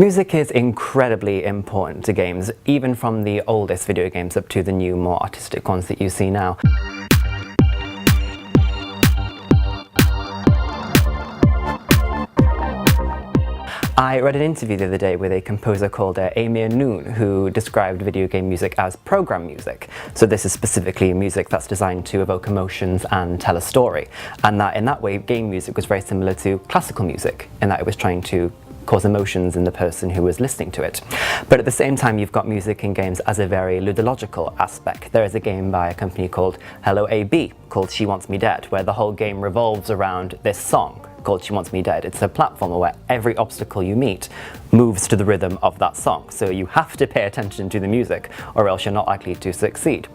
Music is incredibly important to games, even from the oldest video games up to the new, more artistic ones that you see now. I read an interview the other day with a composer called Amir Noon, who described video game music as program music. So this is specifically music that's designed to evoke emotions and tell a story. And that in that way, game music was very similar to classical music, in that it was trying to cause emotions in the person who was listening to it. But at the same time, you've got music in games as a very ludological aspect. There is a game by a company called Hello AB called She Wants Me Dead, where the whole game revolves around this song called She Wants Me Dead. It's a platformer where every obstacle you meet moves to the rhythm of that song. So you have to pay attention to the music, or else you're not likely to succeed.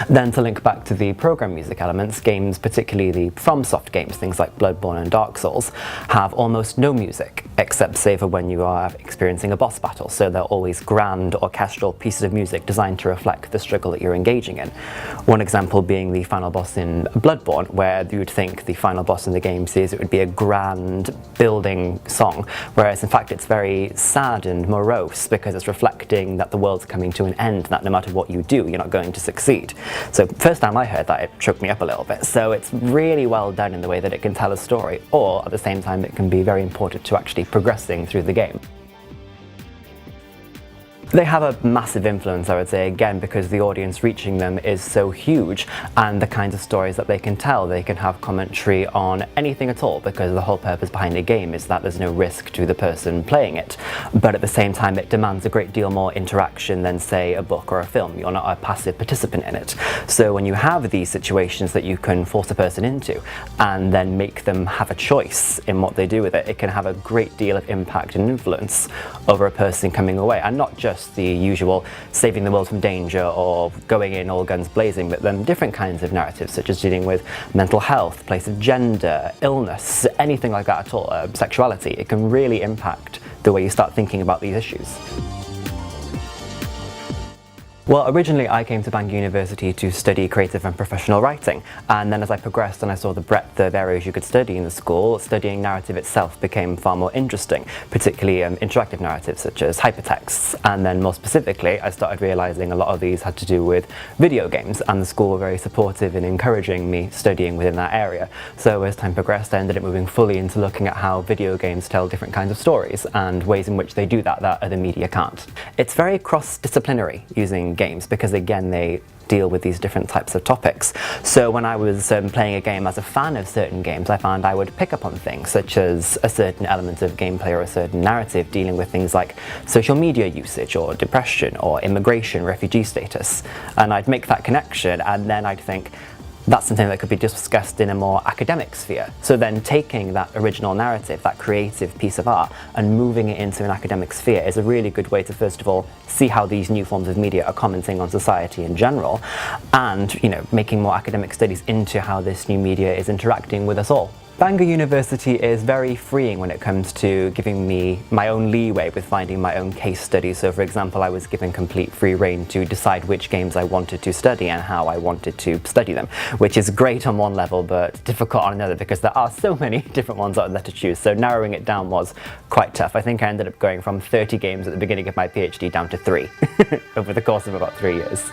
Then to link back to the program music elements, games, particularly the FromSoft games, things like Bloodborne and Dark Souls, have almost no music, except say for when you are experiencing a boss battle. So they're always grand orchestral pieces of music designed to reflect the struggle that you're engaging in. One example being the final boss in Bloodborne, where you would think the final boss in the game says it would be a grand building song, whereas in fact it's very sad and morose because it's reflecting that the world's coming to an end, that no matter what you do, you're not going to succeed. So first time I heard that, it shook me up a little bit. So it's really well done in the way that it can tell a story, or at the same time it can be very important to actually progressing through the game. They have a massive influence, I would say, again, because the audience reaching them is so huge, and the kinds of stories that they can tell. They can have commentary on anything at all, because the whole purpose behind a game is that there's no risk to the person playing it. But at the same time, it demands a great deal more interaction than, say, a book or a film. You're not a passive participant in it. So when you have these situations that you can force a person into, and then make them have a choice in what they do with it, it can have a great deal of impact and influence over a person coming away, and not just the usual saving the world from danger or going in all guns blazing, but then different kinds of narratives, such as dealing with mental health, place of gender, illness, anything like that at all, sexuality. It can really impact the way you start thinking about these issues. Well, originally I came to Bangor University to study creative and professional writing, and then as I progressed and I saw the breadth of areas you could study in the school, studying narrative itself became far more interesting, particularly interactive narratives such as hypertexts. And then more specifically, I started realizing a lot of these had to do with video games, and the school were very supportive in encouraging me studying within that area. So as time progressed, I ended up moving fully into looking at how video games tell different kinds of stories and ways in which they do that other media can't. It's very cross-disciplinary using games, because again they deal with these different types of topics. So when I was playing a game as a fan of certain games, I found I would pick up on things such as a certain element of gameplay or a certain narrative dealing with things like social media usage or depression or immigration, refugee status, and I'd make that connection, and then I'd think, that's something that could be discussed in a more academic sphere. So then taking that original narrative, that creative piece of art, and moving it into an academic sphere is a really good way to, first of all, see how these new forms of media are commenting on society in general, and, you know, making more academic studies into how this new media is interacting with us all. Bangor University is very freeing when it comes to giving me my own leeway with finding my own case studies. So for example, I was given complete free rein to decide which games I wanted to study and how I wanted to study them, which is great on one level but difficult on another, because there are so many different ones out there to choose. So narrowing it down was quite tough. I think I ended up going from 30 games at the beginning of my PhD down to 3 over the course of about 3 years.